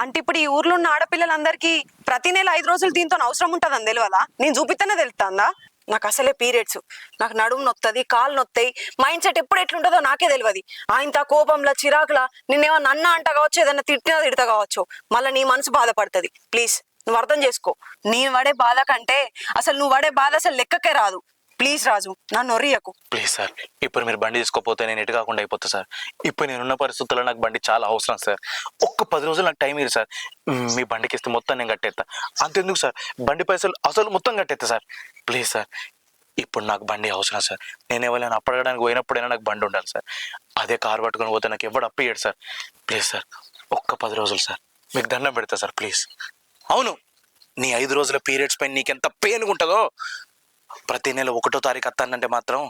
అంటే ఇప్పుడు ఈ ఊర్లో ఉన్న ఆడపిల్లలందరికీ ప్రతి నెల 5 రోజులు దీంతో అవసరం ఉంటుందని తెలియదా? నేను చూపిస్తేనే తెలుస్తుందా? నాకు అసలే పీరియడ్స్, నాకు నడుము నొత్తది, కాళ్ళు నొత్తాయి, మైండ్ సెట్ ఎప్పుడు ఎట్లుంటుందో నాకే తెలియదు. ఆయనతో కోపంలో చిరాకులా నిన్నేమన్నా అన్న అంట కావచ్చు, ఏదన్నా తిట్టినా తిడతా కావచ్చు, మళ్ళీ నీ మనసు బాధపడుతుంది. ప్లీజ్ నువ్వు అర్థం చేసుకో. నేను పడే బాధ కంటే అసలు నువ్వు పడే బాధ అసలు లెక్కకే రాదు. ప్లీజ్ రాజు, నన్ను నొరియకు. ప్లీజ్ సార్, ఇప్పుడు మీరు బండి తీసుకోపోతే నేను ఎటు కాకుండా అయిపోతా సార్. ఇప్పుడు నేనున్న పరిస్థితుల్లో నాకు బండి చాలా అవసరం సార్. ఒక్క 10 రోజులు నాకు టైం ఇరు సార్. మీ బండికి ఇస్తే మొత్తం నేను కట్టేస్తా. అంతెందుకు సార్, బండి పైసలు అసలు మొత్తం కట్టేస్తా సార్. ప్లీజ్ సార్, ఇప్పుడు నాకు బండి అవసరం సార్. నేను ఎవరైనా అప్పడగడానికి పోయినప్పుడైనా నాకు బండి ఉండాలి సార్. అదే కారు పట్టుకొని పోతే నాకు ఎవడు అప్పియ్యాడు సార్. ప్లీజ్ సార్, ఒక్క 10 రోజులు సార్, మీకు దండం పెడతా సార్ ప్లీజ్. అవును, నీ 5 రోజుల పీరియడ్స్ పైన నీకెంత పెయిన్ ఉంటుందో ప్రతి నెల 1వ తారీఖు వస్తానంటే మాత్రం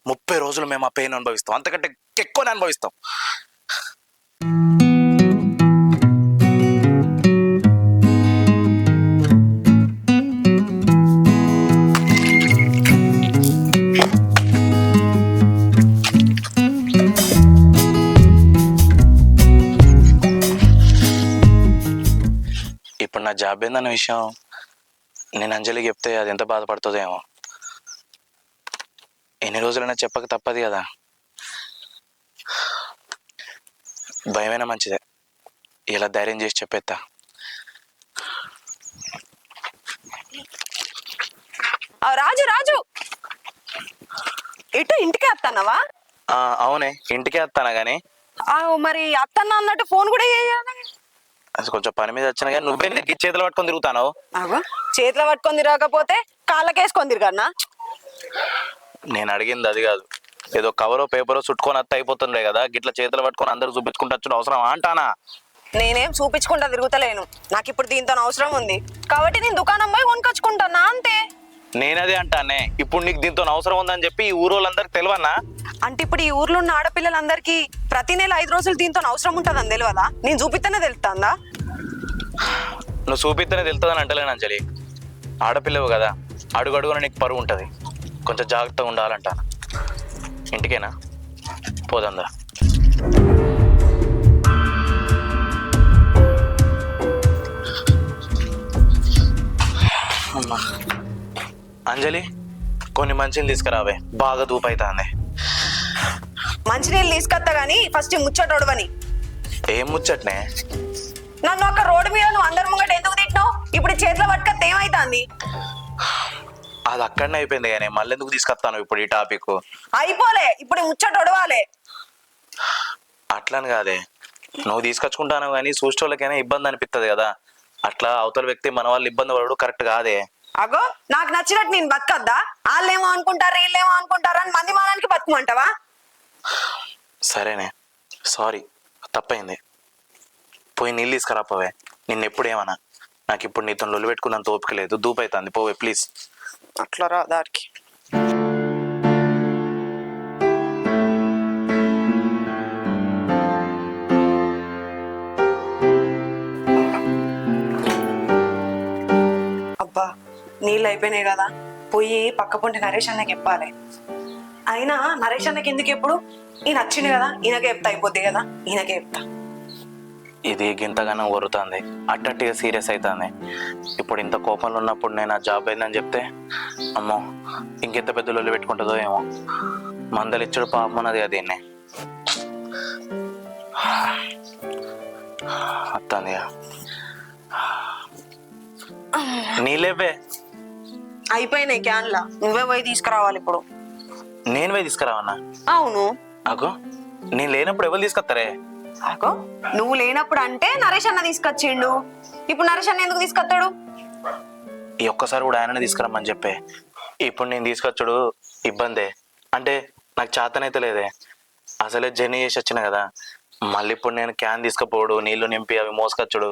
30 రోజులు మేము ఆ పెయిన్ అనుభవిస్తాం, అంతకంటే ఎక్కువనే అనుభవిస్తాం. ఇప్పుడు నా జాబ్ ఏందన్న విషయం నేను అంజలికి చెప్తే అది ఎంత బాధపడుతుందో ఏమో. ఎన్ని రోజులైనా చెప్పక తప్పదు కదా. భయమైనా మంచిదే, ఇలా ధైర్యం చేసి చెప్పేస్తా. రాజు రాజు, ఇటు ఇంటికి వస్తానవా? అవునే, ఇంటికే వస్తానా కానీ మరి అత్తన్న అన్నట్టు ఫోన్ కూడా చేయాలి. అది కొంచెం పని మీద వచ్చినా కానీ నువ్వే నెగ్గి చేతులు పట్టుకొని తిరుగుతాను. చేతిలో పట్టుకొని తిరగకపోతే కాళ్ళకేసుకొని తిరగన్నా? నేను అడిగింది అది కాదు, ఏదో కవరో పేపరో చుట్టుకొని అత్త అయిపోతుండే కదా, గిట్ల చేతులు పట్టుకొని అందరు చూపించుకుంటూ వచ్చుడు అవసరం అంటానా? నేనేం చూపించుకుంటా తిరుగుతలేను, నాకు ఇప్పుడు దీంతో అవసరం ఉంది కాబట్టి నేను దుకాణం పోయి కొనుకొచ్చుకుంటానా అంతే. నేనదే అంటానే, ఇప్పుడు నీకు దీంతో అవసరం ఉందని చెప్పి ఈ ఊరోళ్ళందరికి తెలియనా? అంటే ఇప్పుడు ఈ ఊర్లో ఉన్న ఆడపిల్లలందరికీ ప్రతి నెల 5 రోజులు దీంతో అవసరం ఉంటుందని తెలియదా? నేను చూపిస్తేనే తెలుస్తుందా? నువ్వు చూపిస్తేనే తెలుస్తుందని అంటలేను అంజలి. ఆడపిల్లవు కదా, అడుగడుగున నీకు పరువు ఉంటుంది, కొంచెం జాగ్రత్తగా ఉండాలంటాను. ఇంటికేనా పోదందా? అమ్మా అంజలి, కొన్ని మంచిని తీసుకురావే, బాగా దూపైతాంది. మంచినీళ్ళు తీసుకొస్తా గానీ ఫస్ట్ ముచ్చటోడవని. ఏం ముచ్చట్నే? నన్ను ఒక రోడ్డు మీద నువ్వు అందరి ముంగట ఎందుకు తిట్టినావు? ఇప్పుడు చేతిలో పట్టుకొస్తే ఏమైతుంది? అది అక్కడనే అయిపోయింది కానీ మళ్ళీ ఎందుకు తీసుకొస్తాను ఇప్పుడు ఈ టాపిక్? అయిపోలే, ఇప్పుడు ముచ్చటోడవాలే. అట్లని కాదే, నువ్వు తీసుకొచ్చుకుంటాను కానీ చూసేటోళ్ళకైనా ఇబ్బంది అనిపిస్తుంది కదా, అట్లా అవతల వ్యక్తి మన వాళ్ళు ఇబ్బంది పడడు కరెక్ట్ కాదే. అగో నాకు నచ్చినట్టు నేను బతకద్దా? వాళ్ళేమో అనుకుంటారు వీళ్ళేమో అనుకుంటారు అని మంది మానానికి బతుకమంటావా? సరేనే, సారీ, తప్పైంది. పోయి నీళ్ళు తీసుకురాపోవే. నిన్ను ఎప్పుడేమన్నా, నాకు ఇప్పుడు నీతో లొల్లి పెట్టుకున్నంత ఓపిక లేదు, దూపైతుంది, పోవే ప్లీజ్. అట్లా రా దారికి. అబ్బా నీళ్ళు అయిపోయినాయి కదా, పోయి పక్క పొంటి నరేష్ అన్నకి చెప్పాలి. అయినా నరేష్ అన్నకి ఎందుకు ఎప్పుడు? ఈయన వచ్చింది కదా, ఈయనకే చెప్తా, అయిపోద్ది కదా, ఈయనకే చెప్తా. ఇది గింతగానో వరుతుంది, అట్టట్టుగా సీరియస్ అవుతుంది. ఇప్పుడు ఇంత కోపంలో ఉన్నప్పుడు నేను ఆ జాబ్ అయిందని చెప్తే అమ్మో ఇంకెంత పెద్ద లొల్లి పెట్టుకుంటుందో ఏమో. మందలిచ్చుడు పాపం అన్నది అది. దీన్నే వస్తుంది నీళ్ళేవే అయిపోయినాయి క్యాన్లా, నువ్వే పోయి తీసుకురావాలి ఇప్పుడు. నేను పోయి తీసుకురావన్నా? అవును. అగో నేను లేనప్పుడు ఎవరు తీసుకొస్తారే? అగో నువ్వు లేనప్పుడు అంటే నరేష్ అన్న తీసుకొచ్చిండు, ఇప్పుడు నరేష్ అన్న ఎందుకు తీసుకొస్తాడు? ఈ ఒక్కసారి కూడా ఆయననే తీసుకురమ్మని చెప్పే. ఇప్పుడు నేను తీసుకొచ్చుడు ఇబ్బందే, అంటే నాకు చేతనైతే లేదే. అసలే జర్నీ చేసి వచ్చిన కదా, మళ్ళీ ఇప్పుడు నేను క్యాన్ తీసుకుపోడు, నీళ్లు నింపి అవి మోసుకొచ్చుడు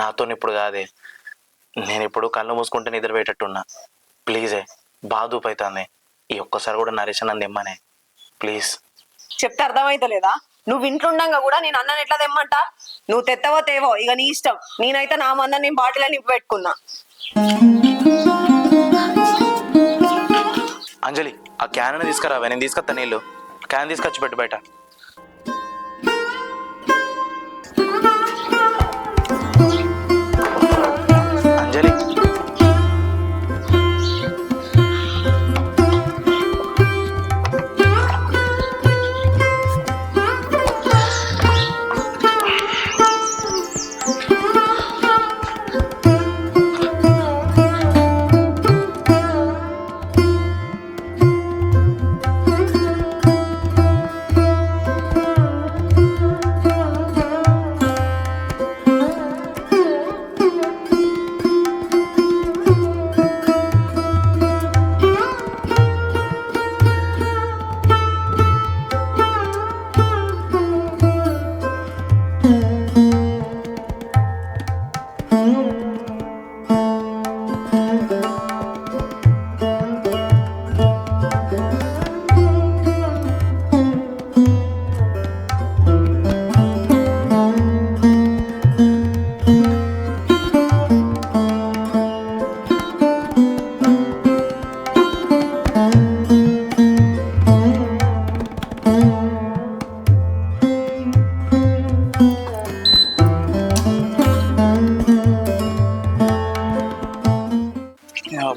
నాతో ఇప్పుడు కాదే. నేను ఇప్పుడు కళ్ళు మూసుకుంటే నిద్ర పెట్టేట్టున్నా. ప్లీజే, బాగా దూపైతుంది. ఈ ఒక్కసారి కూడా నరేష్ అన్న తెమ్మనే ప్లీజ్. చెప్తే అర్థమైతే లేదా? నువ్వు ఇంట్లో ఉండగా కూడా నేను అన్నని ఎట్లా తెమ్మంటా? నువ్వు తెత్తవో తేవో ఇక నీ ఇష్టం. నేనైతే నా మందని నేను బాటిల్ నింపి పెట్టుకున్నా. అంజలి, ఆ క్యాన్ అని తీసుకురావే, నేను తీసుకొస్తా నీళ్ళు. క్యాన్ తీసుకొచ్చి పెట్టు బయట.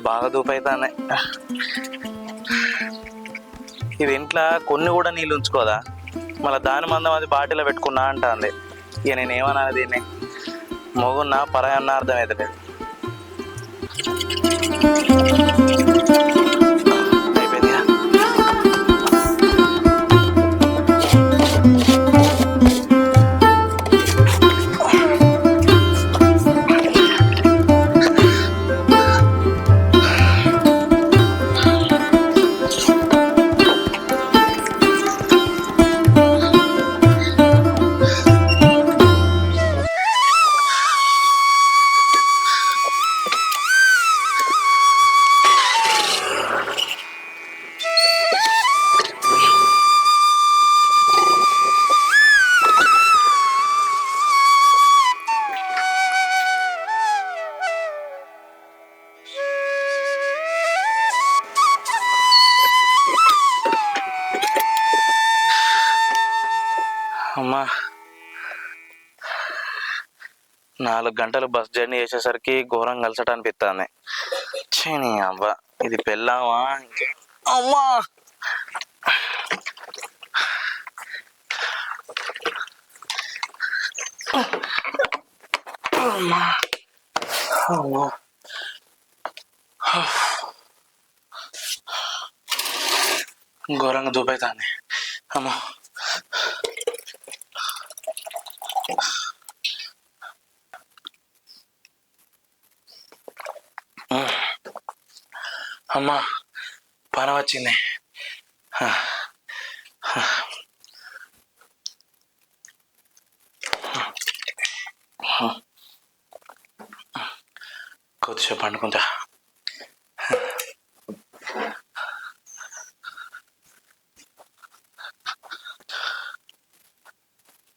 బాగా దూపైతానే. ఇది ఇంట్లో కొన్ని కూడా నీళ్ళు ఉంచుకోదా, మళ్ళీ దాని మందం అది బాటిల్లో పెట్టుకున్నా అంటుంది. ఇక నేనేమన్నా దీన్ని మొగున్నా పరాయన్నా అర్థం అవుతలేదు. అయిపోయిందిగా. అమ్మా 4 గంటలు బస్ జర్నీ చేసేసరికి ఘోరం కలిసట అనిపిస్తుంది. నీ అవ్వ ఇది పెళ్ళామా అమ్మా. అమ్మా అమ్మా ఘోరంగా దూపైతుంది అమ్మా. అమ్మా పని వచ్చింది. కొద్దిసేపు పండుకుంటా.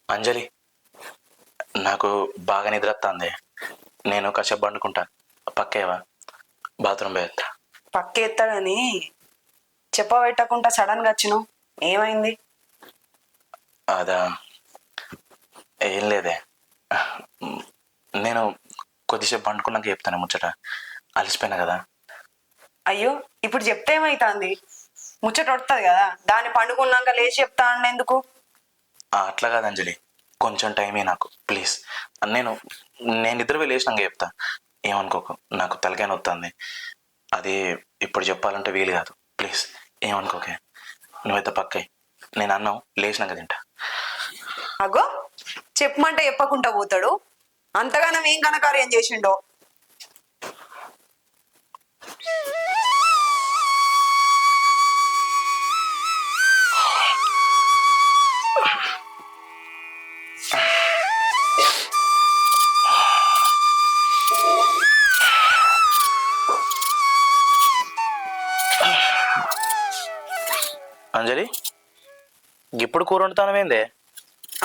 అంజలి, నాకు బాగా నిద్ర వస్తుంది. నేను కాసేపు పండుకుంటా. పక్కేవా? బాత్రూమ్ పోయేస్తా. పక్కెత్తాడని చెప్పబెట్టకుండా సడన్ గా వచ్చినావు, ఏమైంది? అదా ఏం లేదే, నేను కొద్దిసేపు పండుకున్నాక చెప్తాను ముచ్చట. అలసిపోయినా కదా. అయ్యో ఇప్పుడు చెప్తే ఏమైతుంది? ముచ్చట వస్తుంది కదా, దాన్ని పండుకున్నాక లేచి చెప్తా అండి ఎందుకు? అట్లా కాదు అంజలి, కొంచెం టైమే నాకు ప్లీజ్. నేను నిద్ర లేచినాక చెప్తా, ఏమనుకోకు. నాకు తలకాయ నొస్తుంది, అది ఇప్పుడు చెప్పాలంటే వీలు కాదు. ప్లీజ్ ఏమనుకోకే. నువ్వైతే పక్కే, నేను అన్నం లేచినాక తింటా. అగో చెప్పమంటే చెప్పకుండా పోతాడు, అంతగానం ఏం ఘనకార్యం చేసిండో. అంజలి, ఇప్పుడు కూర వండుతానమేందే?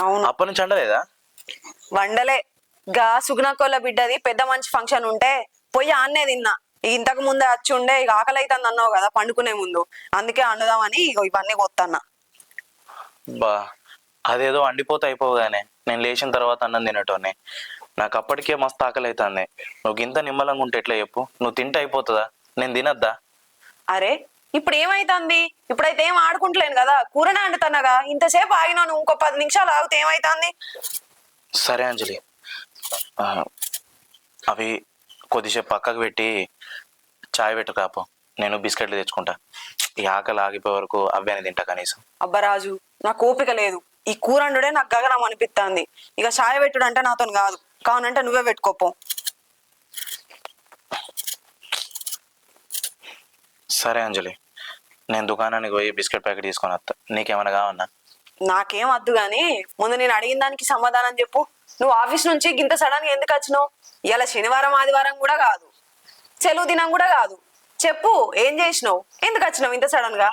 అవును, అప్పటి నుంచి అండలేదా? వండలే. గా సుగుణకోళ్ళ బిడ్డది పెద్ద మంచి ఫంక్షన్ ఉంటే పోయి ఆన్నే తిన్నా. ఇంతకు ముందే వచ్చి ఉండే, ఇక ఆకలి అవుతుంది అన్నావు కదా పండుకునే ముందు, అందుకే వండుదామని ఇగో ఇవన్నీ కొత్తన్నా. బా అదేదో వండిపోతే అయిపోగానే నేను లేచిన తర్వాత అన్నం తినటోనే. నాకు అప్పటికే మస్తు ఆకలి అవుతుంది. నువ్వు ఇంత నిమ్మలంగా ఉంటే ఎట్లా చెప్పు? నువ్వు తింటే అయిపోతుందా? నేను తినద్దా? అరే ఇప్పుడు ఏమైతుంది? ఇప్పుడైతే ఏం ఆడుకుంటలేను కదా, కూరనే వండుతున్నాగా. ఇంతసేపు ఆగినాను, ఇంకో 10 నిమిషాలు ఆగితే ఏమైతుంది? సరే అంజలి, అవి కొద్దిసేపు పక్కకు పెట్టి చాయ్ పెట్టు కాపు, నేను బిస్కెట్లు తెచ్చుకుంటా. ఈ ఆకలి ఆగిపోయే వరకు అవ్వేనే తింటా కనీసం. అబ్బరాజు, నాకు ఓపిక లేదు. ఈ కూర వండుడే నాకు గగనం అనిపిస్తుంది. ఇక చాయ్ పెట్టుడు అంటే నాతో కాదు, కావనంటే నువ్వే పెట్టుకోపో. సరే అంజలి, నేను దుకాణానికి పోయి బిస్కెట్ ప్యాకెట్ తీసుకొని వస్తా. నీకేమైనా కావన్నా? నాకేం వద్దు గాని ముందు నేను అడిగిన దానికి సమాధానం చెప్పు. నువ్వు ఆఫీస్ నుంచి గింత సడన్ గా ఎందుకు వచ్చినావు? ఇలా శనివారం ఆదివారం కూడా కాదు, సెలవు దినం కూడా కాదు. చెప్పు, ఏం చేసినావు? ఎందుకు వచ్చినావు ఇంత సడన్ గా?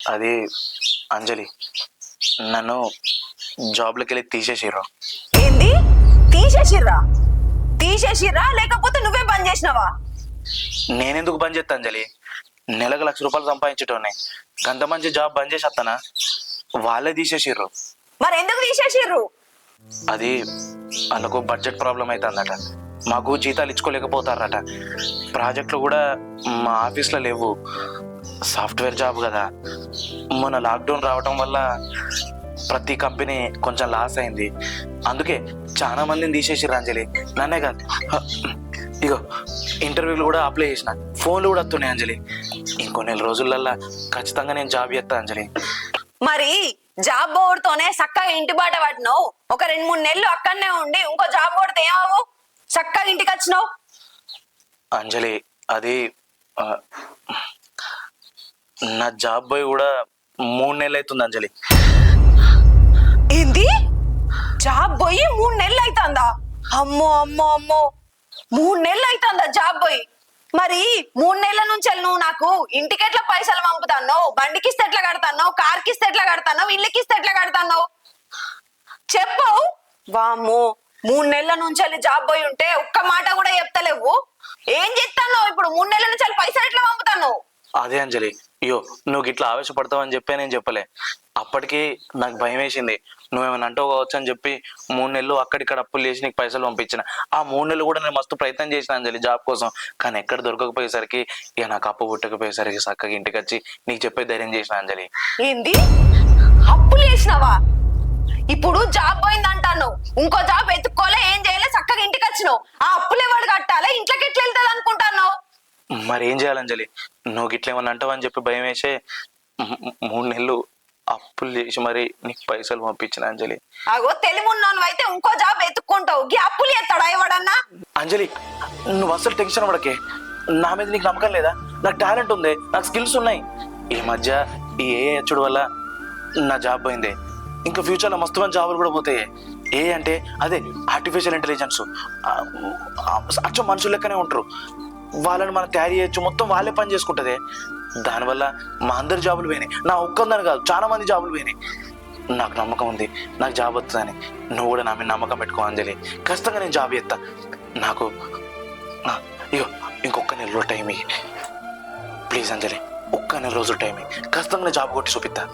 అది అంజలి, నన్ను జాబ్లోకి వెళ్ళి తీసేసిర్రు. ఏంది? తీసేసిర్రా? తీసేసిర్రా లేకపోతే నువ్వే బంద్ చేసినావా? నేనెందుకు బంద్ చేస్తా అంజలి? నెలకు ₹1,00,000 సంపాదించటోనే, అంత మంచి జాబ్ బంద్ చేసి వస్తానా? వాళ్ళే తీసేసిర్రు. మరి ఎందుకు తీసేసిర్రు? అది వాళ్ళకు బడ్జెట్ ప్రాబ్లం అవుతుందట, మాకు జీతాలు ఇచ్చుకోలేకపోతారట, ప్రాజెక్టులు కూడా మా ఆఫీస్లో లేవు, సాఫ్ట్వేర్ జాబ్ కదా. మొన్న లాక్డౌన్ రావటం వల్ల ప్రతి కంపెనీ కొంచెం లాస్ అయింది, అందుకే చాలా మందిని తీసేసిర్రు అంజలి. నన్నే కాదు, ఇగో ఇంటర్వ్యూలు కూడా అప్లై చేసిన, ఫోన్లు కూడా వస్తున్నాయి అంజలి. ఇంకో నెల రోజులల్లా ఖచ్చితంగా నేను జాబ్ చేస్తా అంజలి. మరి జాబ్ పోవడంతోనే చక్కగా ఇంటి బాట పట్టినావు, ఒక 2-3 నెలలు అక్కడనే ఉండి ఇంకో జాబ్ కొడితే ఏమవు, చక్కగా ఇంటికి వచ్చినావు. అంజలి అది నా జాబ్ పోయి కూడా 3 నెలలు అవుతుంది అంజలి. ఏంది, జాబ్ పోయి 3 నెలలు అవుతుందా? అమ్మో అమ్మో అమ్మో, 3 నెలలు అవుతుందా జాబ్ పోయి? మరి 3 నెలల నుంచి నువ్వు నాకు ఇంటికి ఎట్లా పైసలు పంపుతావు, బండికిస్తే ఎట్లా కడతావు, కార్కిస్తే ఎట్లా కడతావు, ఇల్లుకిస్తే ఎట్లా కడతావు చెప్పు. వామ్మో, 3 నెలల నుంచి జాబ్ పోయి ఉంటే ఒక్క మాట కూడా చెప్తలేవు. ఏం చేస్తాను ఇప్పుడు? 3 నెలల నుంచి పైసలు ఎట్లా పంపుతాను? అదే అంజలి, అయ్యో నువ్వు ఇట్లా ఆవేశపడతావు అని చెప్పి నేను చెప్పలే. అప్పటికి నాకు భయం వేసింది, నువ్వేమైనా అంటావు కావచ్చు అని చెప్పి 3 నెలలు అక్కడిక్కడ అప్పులు చేసి నీకు పైసలు పంపించిన. ఆ 3 నెలలు కూడా నేను మస్తు ప్రయత్నం చేసిన అంజలి జాబ్ కోసం, కానీ ఎక్కడ దొరకకపోయేసరికి ఇక నాకు అప్పు పుట్టకపోయేసరికి చక్కగా ఇంటికి వచ్చి నీకు చెప్పే ధైర్యం చేసిన అంజలి. ఏంది, అప్పులు చేసినావా? ఇప్పుడు జాబ్ పోయింది అంటాను, ఇంకో జాబ్ ఎత్తుక్కోలే, ఏం చేయలే, చక్కగా ఇంటికి వచ్చినావు. ఆ అప్పులే వాడు కట్టాలి, ఇంట్లోకి ఎట్లా వెళ్తాది అనుకుంటాను? మరి ఏం చేయాలి అంజలి, నువ్వు గిట్ల ఏమన్నా అంటావు అని చెప్పి భయం వేసే 3 నెలలు అప్పులు చేసి మరి నీకు పైసలు పంపించిన అంజలి. అగో తెలివున్నోను అయితే ఇంకో జాబ్ ఎత్తుక్కుంటావు, గీ అప్పులు ఎత్తాడా ఎవడన్నా? అంజలి నువ్వు అసలు టెన్షన్ పడకే, నా మీద నీకు నమ్మకం లేదా? నాకు టాలెంట్ ఉంది, నాకు స్కిల్స్ ఉన్నాయి. ఈ మధ్య ఈ ఏ వచ్చుడు వల్ల నా జాబ్ పోయింది, ఇంకా ఫ్యూచర్లో మస్తు మంది జాబులు కూడా పోతాయి. ఏ అంటే అదే ఆర్టిఫిషియల్ ఇంటెలిజెన్స్, అచ్చం మనుషులు లెక్కనే ఉంటారు, వాళ్ళని మనం తయారు చేయొచ్చు, మొత్తం వాళ్ళే పని చేసుకుంటుంది. దానివల్ల మా అందరి జాబులు పోయినాయి, నా ఒక్కందని కాదు చాలా మంది జాబులు పోయినాయి. నాకు నమ్మకం ఉంది నాకు జాబ్ వస్తుందని, నువ్వు కూడా నా మీద నమ్మకం పెట్టుకో అంజలి, ఖచ్చితంగా నేను జాబ్ చేస్తా. నాకు ఇగో ఇంకొక 1 నెల రోజులు టైం ఇయ్యి ప్లీజ్ అంజలి, ఒక్క 1 నెల రోజులు టైం ఇయ్యి, ఖచ్చితంగా నేను జాబ్ కొట్టి చూపిస్తా.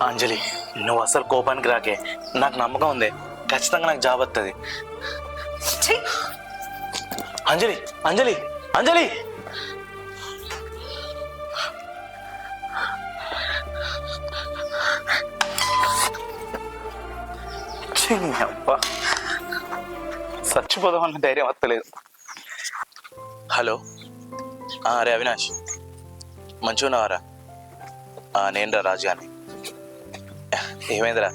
అంజలి నువ్వు అసలు కోపానికి రాకే, నాకు నమ్మకం ఉంది ఖచ్చితంగా నాకు జాబ్ వస్తుంది. అంజలి అంజలి అంజలి అబ్బా, చచ్చిపోదామన్న ధైర్యం వస్తలేదు. హలో, అరే అవినాష్ మంచిగా ఉన్నావారా? నేను రా రాజు అని. ఏమైందిరా,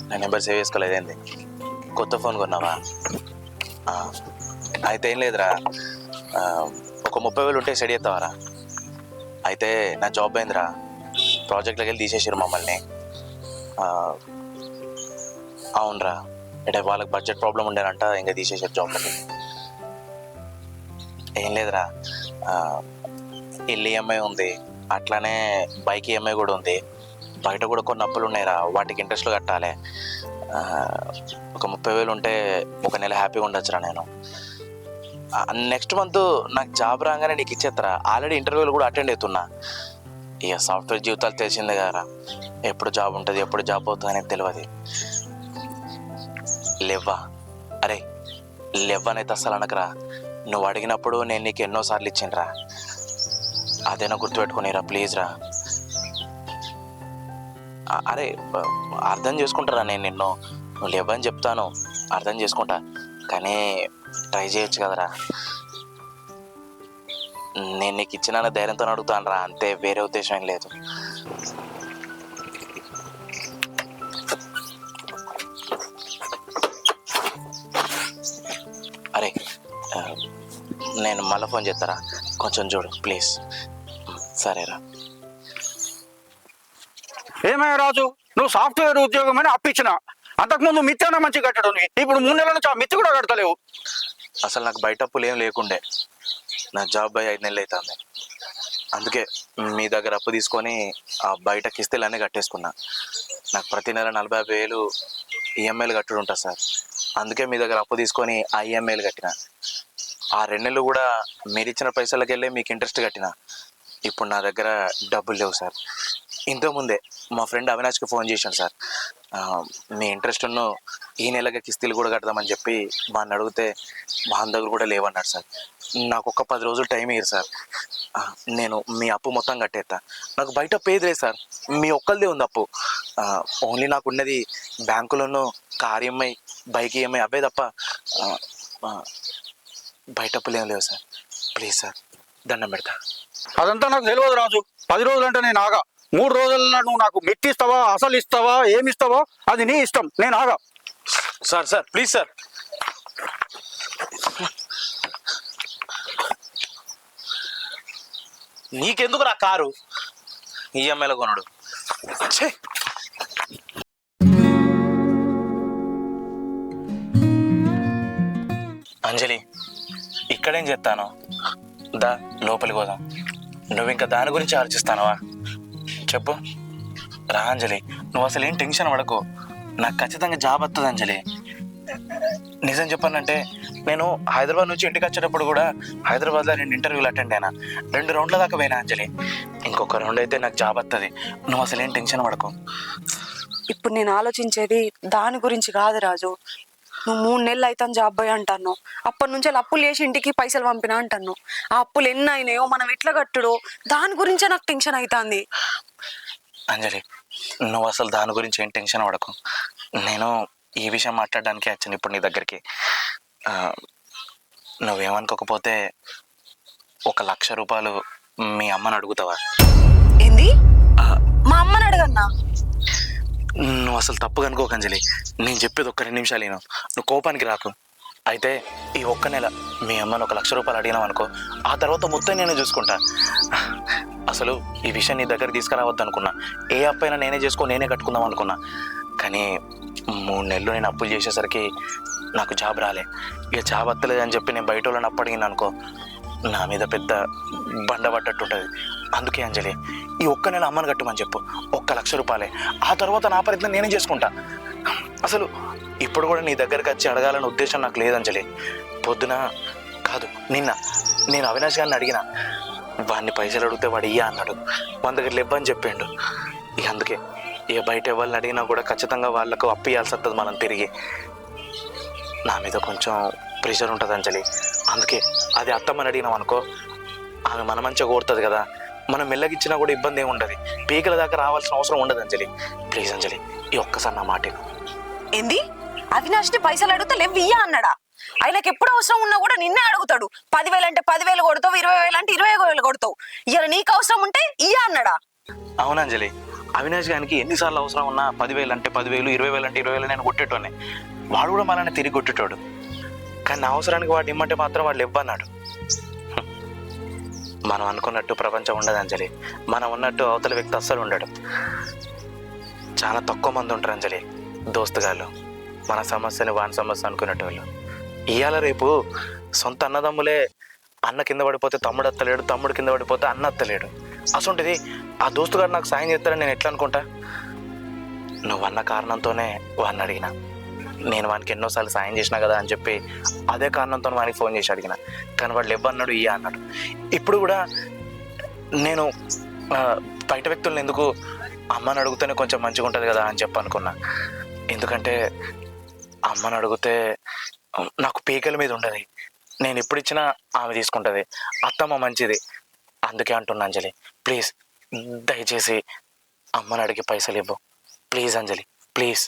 నా నెంబర్ సేవ్ చేసుకోలేదేంది? కొత్త ఫోన్ కొన్నావా? అయితే ఏం లేదురా, ఒక 30,000 ఉంటే సెట్ చేస్తావారా? అయితే నా జాబ్ అయిందిరా, ప్రాజెక్ట్లోకి వెళ్ళి తీసేసారు మమ్మల్ని. అవునరా, అంటే వాళ్ళకి బడ్జెట్ ప్రాబ్లం ఉండేనంట, ఇంకా తీసేసారు జాబ్లకి. ఏం లేదురా, ఇల్లు ఈఎంఐ ఉంది, అట్లానే బైక్ ఈఎంఐ కూడా ఉంది, బయట కూడా కొన్ని అప్పులు ఉన్నాయిరా, వాటికి ఇంట్రెస్ట్లు కట్టాలి. ఒక 30,000 ఉంటే ఒక నెల హ్యాపీగా ఉండొచ్చురా నేను. నెక్స్ట్ మంత్ నాకు జాబ్ రాగానే నీకు ఇచ్చేస్తారా, ఆల్రెడీ ఇంటర్వ్యూలు కూడా అటెండ్ అవుతున్నా. ఇక సాఫ్ట్వేర్ జీవితాలు తెలిసిందే కదరా, ఎప్పుడు జాబ్ ఉంటుంది ఎప్పుడు జాబ్ అవుతుంది అనేది తెలియదు. లేవ్వా, అరే లేవ్వనైతే అస్సలు అనకరా, నువ్వు అడిగినప్పుడు నేను నీకు ఎన్నోసార్లు ఇచ్చిండ్రా, అదేనా గుర్తుపెట్టుకునిరా ప్లీజ్ రా. అరే అర్థం చేసుకుంటారా, నేను నువ్వు లేవని చెప్తాను, అర్థం చేసుకుంటా, కానీ ట్రై చేయొచ్చు కదరా. నేను నీకు ఇచ్చిన ధైర్యంతో అడుగుతాను రా, అంతే, వేరే ఉద్దేశం ఏం లేదు. అరే నేను మళ్ళీ ఫోన్ చేస్తారా, కొంచెం చూడు ప్లీజ్. సరేరా. ఏమయ్య రాజు, నువ్వు సాఫ్ట్వేర్ ఉద్యోగం అని అప్పించిన, అంతకుముందు మిత్తి మంచి కట్టడం, ఇప్పుడు 3 నెలల నుంచి ఆ మిత్తి కూడా కడతలేవు. అసలు నాకు బయట అప్పులు ఏం లేకుండే, నా జాబ్ అయ్యి 5 నెలలు అవుతుంది, అందుకే మీ దగ్గర అప్పు తీసుకొని ఆ బయట కిస్తీలన్నీ కట్టేసుకున్నా. నాకు ప్రతి నెల 40,000 ఈఎంఐలు కట్టుడు ఉంటుంది సార్, అందుకే మీ దగ్గర అప్పు తీసుకొని ఆ ఈఎంఐలు కట్టిన. ఆ 2 నెలలు కూడా మీరు ఇచ్చిన పైసలకి వెళ్ళి మీకు ఇంట్రెస్ట్ కట్టిన. ఇప్పుడు నా దగ్గర డబ్బులు లేవు సార్, ఇంతకుముందే మా ఫ్రెండ్ అవినాష్కి ఫోన్ చేశాను సార్. మీ ఇంట్రెస్ట్ ఉన్న ఈ నెలకి కిస్తీలు కూడా కడదామని చెప్పి వాడిని అడిగితే మా దగ్గర కూడా లేవన్నాడు సార్. నాకు ఒక 10 రోజులు టైం ఇయ్యరు సార్. నేను మీ అప్పు మొత్తం కట్టేస్తా. నాకు బయట పేరు లేదు సార్, మీ ఒక్కరిదే ఉంది అప్పు. ఓన్లీ నాకు ఉన్నది బ్యాంకులోనూ కార్ ఈఎంఐ, బైక్ ఈఎంఐ అవే తప్ప బయట అప్పులు ఏం లేవు సార్. ప్లీజ్ సార్, దండం పెడతా. అదంతా నాకు తెలియదు రాజు. 10 రోజులు అంటే నేను ఆగా. 3 రోజుల్లో నువ్వు నాకు మెట్టిస్తావా, అసలు ఇస్తావా, ఏమి ఇస్తావా అది నీ ఇష్టం, నేను ఆగా. Sir sir please sir. నీకెందుకు రా కారు ఈఎంఐలో కొనడు? ఛే! అంజలి, ఇక్కడేం చేస్తాను? దా లోపలికి పోదాం. నువ్వు ఇంకా దాని గురించి ఆలోచిస్తానవా? చెప్పు రా అంజలి. నువ్వు అసలు ఏం టెన్షన్ పడకు, నాకు ఖచ్చితంగా జాబ్ వస్తుంది అంజలి. నిజం చెప్పానంటే నేను హైదరాబాద్ నుంచి ఇంటికి వచ్చేటప్పుడు కూడా హైదరాబాద్లో 2 ఇంటర్వ్యూలు అటెండ్ అయినా. 2 రౌండ్ల దాకా పోయినా అంజలి. ఇంకొక రౌండ్ అయితే నాకు జాబ్ వస్తుంది. నువ్వు అసలు ఏం టెన్షన్ పడకు. ఇప్పుడు నేను ఆలోచించేది దాని గురించి కాదు రాజు. నువ్వు 3 నెలలు అవుతాను జాబ్ పోయి అంటాను. అప్పటి నుంచి అప్పులు చేసి ఇంటికి పైసలు పంపినా అంటాను. ఆ అప్పులు ఎన్ని అయినాయో, మనం ఎట్లా కట్టుడో దాని గురించే నాకు టెన్షన్ అవుతుంది. అంజలి, నువ్వు అసలు దాని గురించి ఏం టెన్షన్ పడకు. నేను ఈ విషయం మాట్లాడడానికి వచ్చాను ఇప్పుడు నీ దగ్గరికి. నువ్వేమనుకోకపోతే 1,00,000 రూపాయలు మీ అమ్మని అడుగుతావా? ఏంది? మా అమ్మని అడగన్నా? నువ్వు అసలు తప్పుగా అనుకోకు అంజలి. నేను చెప్పేది ఒక్క 2 నిమిషాలు విను. నువ్వు కోపానికి రాకు. అయితే ఈ 1 నెల మీ అమ్మని 1,00,000 రూపాయలు అడిగినావు అనుకో, ఆ తర్వాత మొత్తం నేను చూసుకుంటా. అసలు ఈ విషయం నీ దగ్గర తీసుకురావద్దు అనుకున్నా. ఏ అప్పైనా నేనే చేసుకొని నేనే కట్టుకుందాం అనుకున్నా. కానీ 3 నెలలు నేను అప్పులు చేసేసరికి నాకు జాబ్ రాలే. ఇక జాబ్ వస్తలేదు అని చెప్పి నేను బయట వాళ్ళని అప్పు అడిగిన అనుకో, నా మీద పెద్ద బండ పడ్డట్టు ఉంటుంది. అందుకే అంజలి, ఈ 1 నెల అమ్మని కట్టమని చెప్పు. 1,00,000 రూపాయలే. ఆ తర్వాత నా ప్రయత్నం నేనే చేసుకుంటా. అసలు ఇప్పుడు కూడా నీ దగ్గరకు వచ్చి అడగాలనే ఉద్దేశం నాకు లేదంజలి. పొద్దున కాదు నిన్న నేను అవినాష్ గారిని అడిగిన. వాడిని పైసలు అడిగితే వాడు ఇయ్యా అన్నాడు. మన దగ్గర లేవని చెప్పిండు. ఇక అందుకే ఇక బయట ఎవరిని అడిగినా కూడా ఖచ్చితంగా వాళ్ళకు అప్పు ఇవ్వాల్సి వస్తుంది మనం తిరిగి. నా మీద కొంచెం ప్రెషర్ ఉంటుంది అంజలి. అందుకే అది అత్తమ్మని అడిగినాం అనుకో, ఆమె మన మంచిగా కోరుతుంది కదా. మనం మెల్లగిచ్చినా కూడా ఇబ్బంది ఏమి ఉండదు. పీకల దాకా రావాల్సిన అవసరం ఉండదు అంజలి. ప్లీజ్ అంజలి, ఈ ఒక్కసారి నా మాట విను. ఏంది? అవినాష్ని పైసలు అడిగితే లేవియ్యా అన్నాడా? ఆయనకి ఎప్పుడు అవసరం ఉన్నా కూడా నిన్నే అడుగుతాడు. 10,000 అంటే 10,000 కొడతావు, 20,000 అంటే 20,000 కొడతావు. ఇలా నీకు అవసరం ఉంటే ఇయ్యా అన్నాడా? అవునంజలి, అవినాష్ గారికి ఎన్నిసార్లు అవసరం ఉన్నా 10,000 అంటే 10,000, 20,000 అంటే 20,000 నేను కొట్టేటోనే. వాడు కూడా మనల్ని తిరిగి కొట్టేటోడు. కానీ నా అవసరానికి వాడు ఇమ్మంటే మాత్రం వాళ్ళు ఇవ్వన్నాడు. మనం అనుకున్నట్టు ప్రపంచం ఉండదు అంజలి. మనం ఉన్నట్టు అవతల వ్యక్తి అస్సలు ఉండడు. చాలా తక్కువ మంది ఉంటారు అంజలి దోస్తుగాళ్ళు. మన సమస్యని వాని సమస్య అనుకునేట వాళ్ళు. ఇవాళ రేపు సొంత అన్నదమ్ములే అన్న కింద పడిపోతే తమ్ముడు అత్తలేడు, తమ్ముడు కింద పడిపోతే అన్న అత్తలేడు. అసలుంటిది ఆ దోస్తుగాడు నాకు సాయం చేస్తారని నేను ఎట్లా అనుకుంటా? నువ్వన్న కారణంతోనే వాడిని అడిగిన. నేను వానికి ఎన్నోసార్లు సాయం చేసినా కదా అని చెప్పి అదే కారణంతో వానికి ఫోన్ చేసి అడిగిన. కానీ వాడు ఇవ్వన్నాడు, ఇయ్య అన్నాడు. ఇప్పుడు కూడా నేను బయట వ్యక్తులను ఎందుకు అమ్మని అడిగితేనే కొంచెం మంచిగా ఉంటుంది కదా అని చెప్పి అనుకున్నా. ఎందుకంటే అమ్మని అడిగితే నాకు పీకల మీద ఉండదు. నేను ఎప్పుడు ఇచ్చినా ఆమె తీసుకుంటుంది. అత్తమ్మ మంచిది. అందుకే అంటున్నా అంజలి, ప్లీజ్ దయచేసి అమ్మని అడిగి పైసలు ఇవ్వు. Please Anjali, please.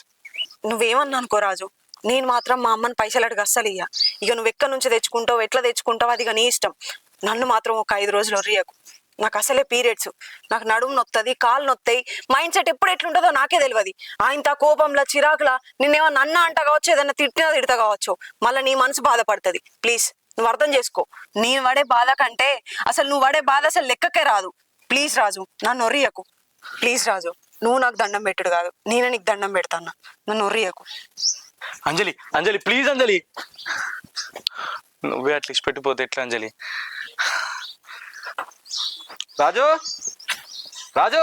నువ్వేమన్నా అనుకో రాజు, నేను మాత్రం మా అమ్మని పైసలు అడిగి అస్సలు ఇయ్య. ఇక నువ్వు ఎక్కడి నుంచి తెచ్చుకుంటావు, ఎట్లా తెచ్చుకుంటావు, అది ఇక నీ ఇష్టం. నన్ను మాత్రం ఒక 5 రోజులు ఒర్రియకు. నాకు అసలే పీరియడ్స్. నాకు నడుము నొత్తది, కాళ్ళు నొత్తాయి. మైండ్ సెట్ ఎప్పుడు ఎట్లుంటుందో నాకే తెలియదు. ఆయనతో కోపంలో చిరాకులా నిన్నేమన్నా అన్న అంట కావచ్చు, ఏదన్నా తిట్టినా తిడతా కావచ్చు. మళ్ళీ నీ మనసు బాధపడుతుంది. ప్లీజ్ నువ్వు అర్థం చేసుకో. నేను పడే బాధ కంటే అసలు నువ్వు పడే బాధ అసలు లెక్కకే రాదు. ప్లీజ్ రాజు, నన్ను ఒర్రియకు. ప్లీజ్ రాజు, నువ్వు నాకు దండం పెట్టుడు కాదు, నేనే నీకు దండం పెడతాను. నన్ను ఒర్రియకు. అంజలి, అంజలి ప్లీజ్ అంజలి. నువ్వే అట్లా ఇచ్చి పెట్టిపోతే ఎట్లా అంజలి? రాజు, రాజు,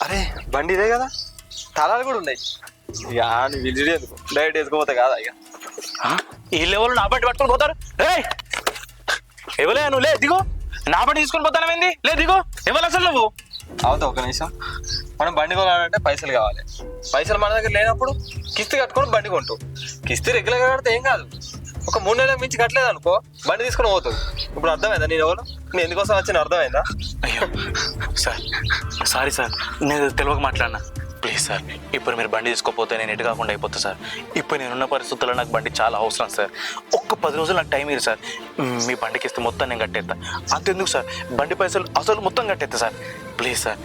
అరే బండి ఇదే కదా, తాళాలు కూడా ఉన్నాయి. ఇక నువ్వు విజిట్ ఎందుకు, డైరెక్ట్ వేసుకోపోతా కాదా? ఇక వీళ్ళు ఎవరు నా బండి పట్టుకొని పోతారు? ఎవలే నువ్వు? లే దిగో. నా బండి తీసుకొని పోతానమేంది? లే దిగో. ఎవరు అసలు నువ్వు? అవుతా ఒక నిమిషం. మనం బండి కొనాలంటే పైసలు కావాలి. పైసలు మన దగ్గర లేనప్పుడు కిస్తీ కట్టుకొని బండి కొంటాం. కిస్తీ రెగ్యులర్గా కడితే ఏం కాదు. ఒక 3 నెలలకు మించి కట్టలేదు అనుకో బండి తీసుకొని పోతావు. ఇప్పుడు అర్థమైందా నేను ఎవరు, నేను ఎందుకోసం వచ్చిన అర్థమైందా? అయ్యో సార్, సారీ సార్, నేను తెలియక మాట్లాడినా. ప్లీజ్ సార్, ఇప్పుడు మీరు బండి తీసుకోపోతే నేను ఎటు కాకుండా అయిపోతా సార్. ఇప్పుడు నేనున్న పరిస్థితుల్లో నాకు బండి చాలా అవసరం సార్. ఒక్క 10 రోజులు నాకు టైం ఇరు సార్. మీ బండికి ఇస్తే మొత్తం నేను కట్టేస్తా. అంతెందుకు సార్, బండి పైసలు అసలు మొత్తం కట్టేస్తా సార్. ప్లీజ్ సార్,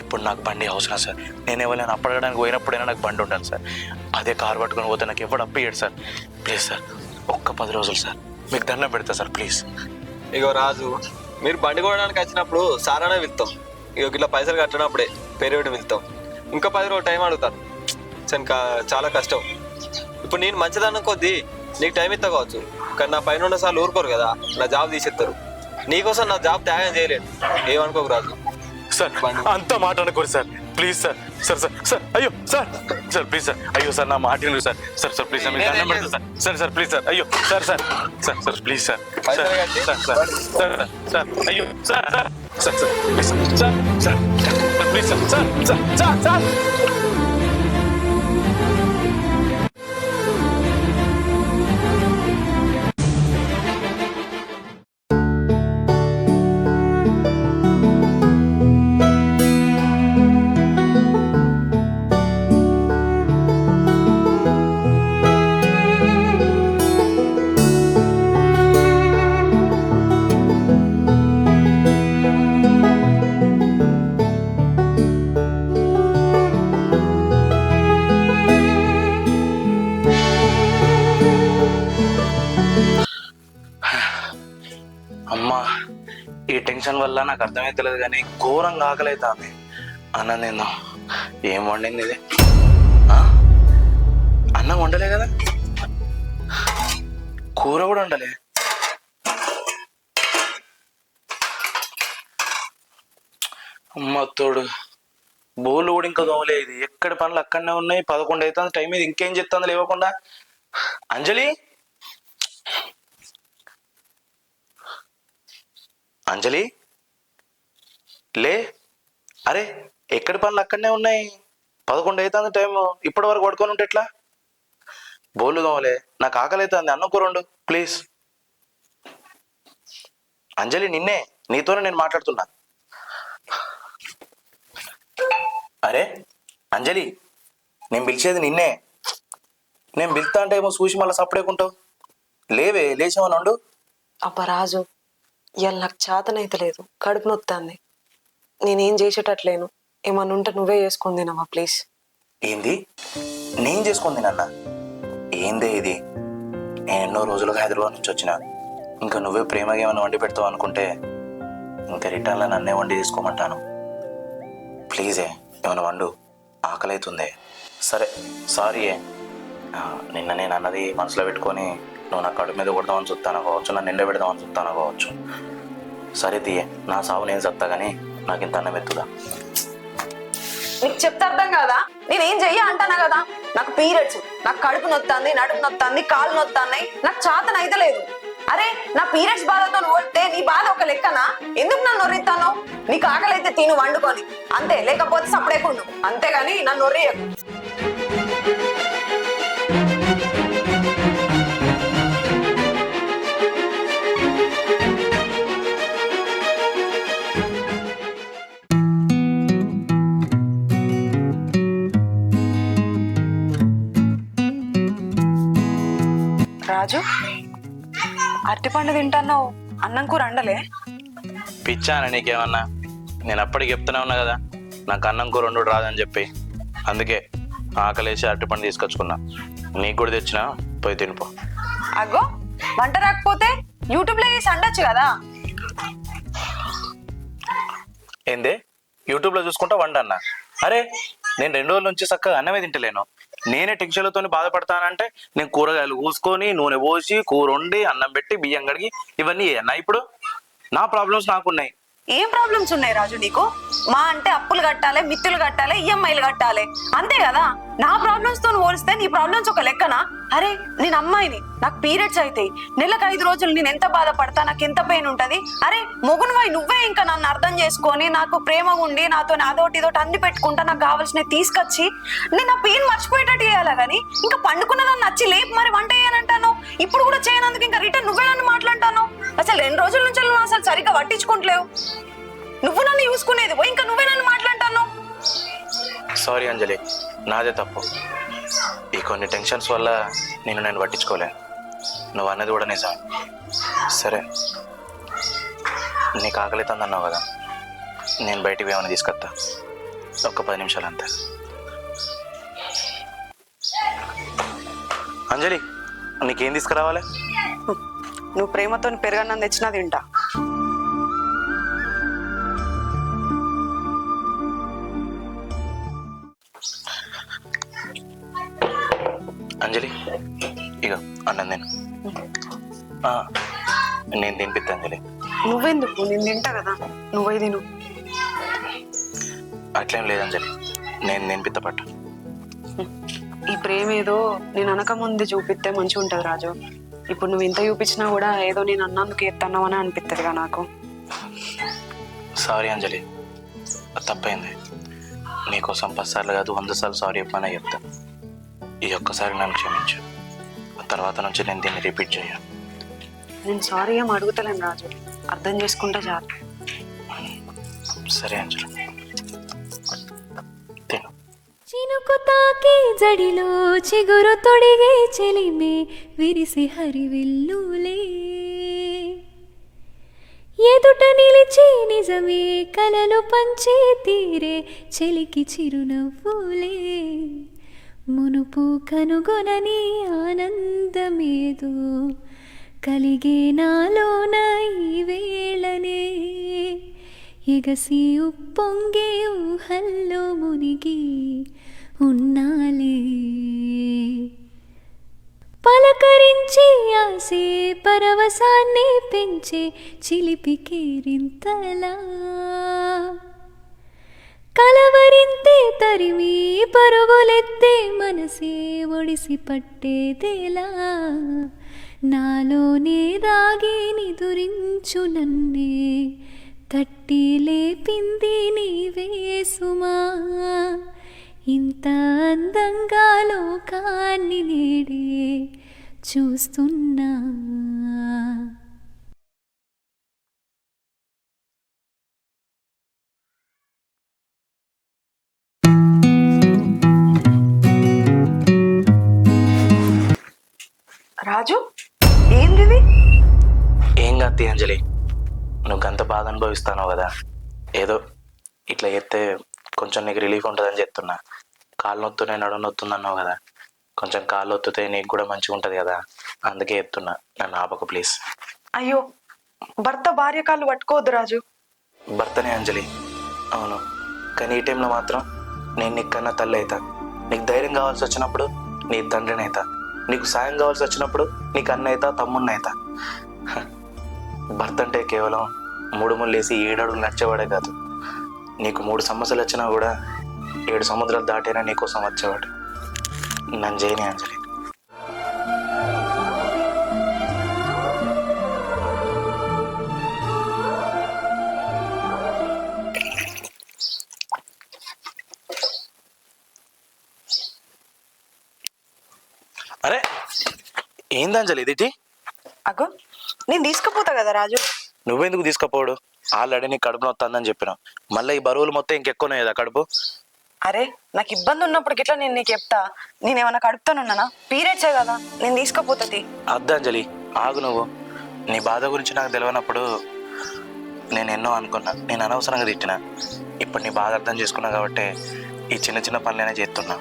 ఇప్పుడు నాకు బండి అవసరం సార్. నేను ఎవరైనా అప్పడడానికి పోయినప్పుడైనా నాకు బండి ఉండాలి సార్. అదే కారు పట్టుకొని పోతే నాకు ఎవడు అప్పియ్యాడు సార్. ప్లీజ్ సార్, ఒక్క 10 రోజులు సార్, మీకు దండం పెడతా సార్ ప్లీజ్. ఇగో రాజు, మీరు బండి కొనడానికి వచ్చినప్పుడు సారానే వెళ్తాం. ఇక ఇట్లా పైసలు కట్టినప్పుడే పేరు వెళ్తాం. ఇంకా 10 రోజులు టైం అడుగుతాను. చాలా కష్టం. ఇప్పుడు నేను మంచిదన్న కొద్దీ నీకు టైం ఇస్తా కావచ్చు, కానీ నా పైన ఉన్న సార్లు ఊరుకోరు కదా, నా జాబ్ తీసేస్తారు. నీకోసం నా జాబ్ త్యాగం చేయలేను, ఏమనుకోకు రాజు. సార్ అంత మాట అనుకోరు sir, please sir. Sir sir sir అయ్యో సార్, సార్ ప్లీజ్ సార్, అయ్యో సార్ నా మాట విను sir. Sir sir please sir, మీకు దండం పెడతా sir. Sir sir please sir, అయ్యో sir sir sir sir please sir. Sir sir sir sir sir అయ్యో sir sir sir sir please sir sir sir please sir sir sir sir sir. అమ్మా, ఈ tension వల్ల నాకు అర్థమైతలేదు కానీ ఘోరంగా ఆకలైతుంది. అన్న నేను ఏం వండింది ఇది? అన్నం వండలే కదా, కూర కూడా వండలే. అమ్మ తోడు, బోలు కూడా ఇంకా దోమలే. ఇది ఎక్కడి పనులు అక్కడనే ఉన్నాయి. 11 అవుతుంది టైం. ఇది ఇంకేం చెప్తుంది లేవకుండా. అంజలి, అంజలి లే. అరే ఎక్కడి పనులు అక్కడనే ఉన్నాయి. 11 అవుతుంది టైం. ఇప్పటి వరకు పడుకొని ఉంటే ఎట్లా? బోలు దోమలే, నాకు ఆకలి అవుతుంది. అన్నం కూర వండు ప్లీజ్. అంజలి నిన్నే, నీతోనే నేను మాట్లాడుతున్నా. అరే అంజలి, నేను పిలిచేది నిన్నే. నేను పిలుస్తా అంటే ఏమో చూసి మళ్ళీ సప్పుడేకుంటావు. లేవే, లేచేమని ఉండు. అబ్బా రాజు, ఇవాళ నాకు చేతనైతే లేదు, కడుపు నొత్తాంది. నేనేం చేసేటట్లేను. ఏమన్నా ఉంటే నువ్వే చేసుకొని తినవా ప్లీజ్. ఏంది నేను చేసుకుంది నాన్న? ఏందే ఇది? నేను ఎన్నో రోజులుగా హైదరాబాద్ నుంచి వచ్చిన. ఇంకా నువ్వే ప్రేమగా ఏమైనా వండి పెడతావు అనుకుంటే ఇంకా రిటర్న్లో నన్నే వండి తీసుకోమంటాను. ప్లీజే ఏమైనా వండు, ఆకలి అవుతుందే. సరే సారీ. నిన్న నేను అన్నది మనసులో పెట్టుకొని నువ్వు నా కడుపు మీద కొడదామని చూస్తాను కావచ్చు, నన్ను నిండా పెడదామని చూస్తాను కావచ్చు. సరే తీయే, నా సాగు నేను చెప్తా కానీ నాకు ఇంత అన్నం ఎత్తుదా. నీకు చెప్తే అర్థం కాదా? నేనేం చెయ్య అంటానా కదా. నాకు పీరియడ్స్, నాకు కడుపు నొత్తాంది, నడుపు నొత్తాంది, కాళ్ళు నొత్తాన్నాయి. నాకు చేతన అయితే లేదు. అరే నా పీరియడ్స్ బాధతో ఓడితే నీ బాధ ఒక లెక్కనా? ఎందుకు నన్ను నొర్రిస్తాను? నీకు ఆకలి అయితే తిను వండుకొని అంతే, లేకపోతే సపడేకుండు. అంతేగాని నన్ను నొర్రియకు. రాజు, అరటిపండు తింటాన్నావు, అన్నం కూర అండలే? పిచ్చానా నీకేమన్నా? నేను అప్పటికి చెప్తూనే ఉన్నా కదా నాకు అన్నం కూర వండు రాదని చెప్పి. అందుకే ఆకలేసి అరటిపండు తీసుకొచ్చుకున్నా. నీకు కూడా తెచ్చినా, పోయి తినిపో. అగో, వంట రాకపోతే యూట్యూబ్ లో వేసి అండొచ్చు కదా. ఏందే యూట్యూబ్లో చూసుకుంటా వండన్నా? అరే నేను 2 రోజుల నుంచి చక్కగా అన్నమే తింటలేను. నేనే టెన్షన్లతో బాధపడతానంటే నేను కూరగాయలు కూసుకొని నూనె పోసి కూర వండి అన్నం పెట్టి బియ్యం కడిగి ఇవన్నీ చేయన్నా? ఇప్పుడు నా ప్రాబ్లమ్స్ నాకున్నాయి. ఏం ప్రాబ్లమ్స్ ఉన్నాయి రాజు నీకు? మా అంటే అప్పులు కట్టాలి, మిత్తులు కట్టాలి, ఈఎంఐలు కట్టాలి, అంతే కదా. నా ప్రాబ్లమ్స్ తో పోలిస్తే నీ ప్రాబ్లమ్స్ ఒక లెక్కనా? అరే నేను అమ్మాయిని, నాకు పీరియడ్స్ అవుతాయి, నెలకు 5 రోజులు నేను ఎంత బాధపడతా, నాకు ఎంత పెయిన్ ఉంటది. అరే మొగునువై నువ్వే ఇంకా నన్ను అర్థం చేసుకొని నాకు ప్రేమగా ఉండి నాతో అదోటి ఇదోటి అన్ని పెట్టుకుంటా నాకు కావాల్సినవి తీసుకొచ్చి నేను ఆ పెయిన్ మర్చిపోయేటట్టు చేయాలా గానీ ఇంకా పండుకున్న దాన్ని నచ్చి లేపు మరి వంట చేయనంటాను. ఇప్పుడు కూడా చేయనందుకు ఇంకా రిటర్న్ నువ్వే నన్ను మాట్లాంటాను. అసలు 2 రోజుల నుంచి నువ్వు అసలు సరిగ్గా పట్టించుకుంటలేవు. నువ్వు నన్ను చూసుకునేది పోయి ఇంకా నువ్వే నన్ను మాట్లాంటాను. సారీ అంజలి, నాదే తప్పు. ఈ కొన్ని టెన్షన్స్ వల్ల నేను పట్టించుకోలేను. నువ్వు అన్నది కూడా నిజం. సరే, నీకు ఆకలితుంది అన్నావు కదా, నేను బయటికి ఏమైనా తీసుకొస్తా. ఒక 10 నిమిషాలు అంతే. అంజలి, నీకేం తీసుకురావాలి? నువ్వు ప్రేమతో పెరగన్నం తెచ్చినా తింటా. అంజలి ఇక అన్నం నేను తినిపిస్తా. అంజలి నువ్వెందుకు? నేను తింటా కదా, నువ్వే తిను. అట్లేం లేదు అంజలి, నేను తినిపిస్తా పట్టు. ఈ ప్రేమ ఏదో నేను అనక ముందు చూపిస్తే మంచిగా ఉంటది రాజు. ఇప్పుడు నువ్వు ఇంత చూపించినా కూడా ఏదో నేను అన్నందుకు ఎత్తన్నావని అనిపిస్తుందిగా నాకు. సారీ అంజలి, తప్పైంది. నీకోసం 10 సార్లు కాదు 100 సార్లు సారీ చెప్పానే చెప్తా. ఈ ఒక్కసారి నన్ను క్షమించు. తర్వాత నుంచి నేను దీన్ని రిపీట్ చేయను. నేను సారీ ఏం అడుగుతలేను రాజు, అర్థం చేసుకుంటా చాలు. సరే అంజలి, తిను. చినుకు తాకి జడిలో చిగురు తొడిగే చెలిమే విరిసి హరివిల్లులే, ఎదుట నిలిచి నిజమే కలలు పంచే తీరే చెలికి చిరునవ్వులే, మునుపు కనుగొనని ఆనందమేదో కలిగే నాలోన ఈ వేళనే, ఎగసి ఉప్పొంగే ఊహల్లో మునిగి ఉన్నాలే, పలకరించి ఆసే పరవశాన్ని పెంచే చిలిపి కేరింతలా, కలవరింతే తరిమి పరుగులెత్తే మనసే ఒడిసి పట్టేదేలా, నాలోనే దాగి నిదురించు నన్నే తట్టి లేపింది నీవే సుమా, ఇంత అందంగా లోకాన్ని నేడే చూస్తున్నా. రాజు ఏంది ఇది? ఏం కాదు అంజలి, నువ్వు గంత బాధ అనుభవిస్తాను కదా, ఏదో ఇట్లా చెప్తే కొంచెం నీకు రిలీఫ్ ఉంటుందని చెప్తున్నా. కాళ్ళు నొత్తున్నాయి నడుము నొత్తుంది అన్నావు కదా, కొంచెం కాళ్ళు ఒత్తుతే నీకు కూడా మంచిగా ఉంటుంది కదా, అందుకే చెప్తున్నా. నన్ను ఆపక ప్లీజ్. అయ్యో, భర్త భార్య కాళ్ళు పట్టుకోవద్దు రాజు. భర్తనే అంజలి, అవును, కానీ ఈ టైంలో మాత్రం నేను నీకన్నా తల్లి అవుతా. నీకు ధైర్యం కావాల్సి వచ్చినప్పుడు నీ తండ్రిని అవుతా, నీకు సాయం కావాల్సి వచ్చినప్పుడు నీకు అన్న అవుతా తమ్ముడిని అవుతా. భర్త అంటే కేవలం 3 ముళ్ళేసి 7 అడుగులు నడిచేవాడే కాదు, నీకు 3 సమస్యలు వచ్చినా కూడా 7 సముద్రాలు దాటైనా నీకోసం వచ్చేవాడు. నన్ను చేయని అంజలి. అరే ఏంది అంజలి ఇది? అగో నేను తీసుకుపోతా కదా రాజు. నువ్వెందుకు తీసుకుపోడు? ఆల్రెడీ నీకు కడుపు నొత్తందని చెప్పినావు, మళ్ళీ ఈ బరువులు మొత్తం ఇంకెక్కువనే కదా కడుపు. అరే నాకు ఇబ్బంది ఉన్నప్పుడు గిట్లా నేను నీకు చెప్తా, నేనేమన్నా కడుపుతానున్నానా? పీరియడ్సే కదా, నేను తీసుకుపోతుంది. అద్దంజలి ఆగు, నువ్వు నీ బాధ గురించి నాకు తెలియనప్పుడు నేను ఎన్నో అనుకున్నా, నేను అనవసరంగా తిట్టినా. ఇప్పుడు నీ బాధ అర్థం చేసుకున్నా కాబట్టి ఈ చిన్న చిన్న పనులైనా చేస్తున్నా.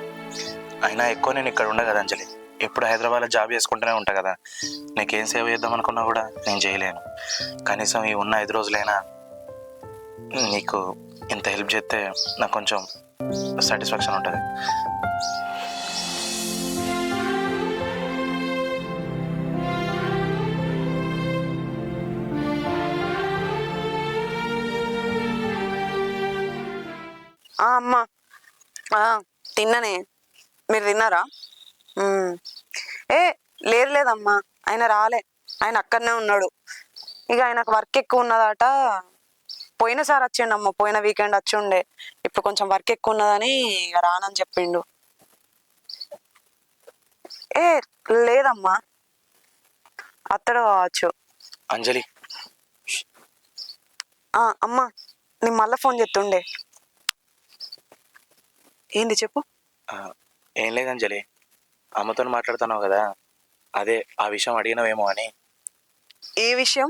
అయినా ఎక్కువ నేను ఇక్కడ ఉండ కదా అంజలి, ఎప్పుడు హైదరాబాద్లో జాబ్ చేసుకుంటూనే ఉంటా కదా. నీకేం సేవ చేద్దాం అనుకున్నా కూడా నేను చేయలేను. కనీసం ఈ ఉన్న 5 రోజులైనా నీకు ఇంత హెల్ప్ చేస్తే నాకు కొంచెం సాటిస్ఫాక్షన్ ఉంటుంది. అమ్మా తిన్ననే. మీరు తిన్నారా? మ్మ్. ఏ లేదమ్మా, ఆయన రాలే, ఆయన అక్కడనే ఉన్నాడు. ఇక ఆయనకు వర్క్ ఎక్కువ ఉన్నదట. పోయినసారి వచ్చిండమ్మ, పోయిన వీకెండ్ వచ్చి ఉండే. ఇప్పుడు కొంచెం వర్క్ ఎక్కువ ఉన్నదని ఇక రానని చెప్పిండు. ఏ లేదమ్మా, అత్తడు కావచ్చు. అంజలి, అమ్మా నేను మళ్ళీ ఫోన్ చేస్తుండే. ఏంది చెప్పు. ఏం లేదు అంజలి, అమ్మతో మాట్లాడుతున్నావు కదా, అదే ఆ విషయం అడిగినవేమో అని. ఏ విషయం?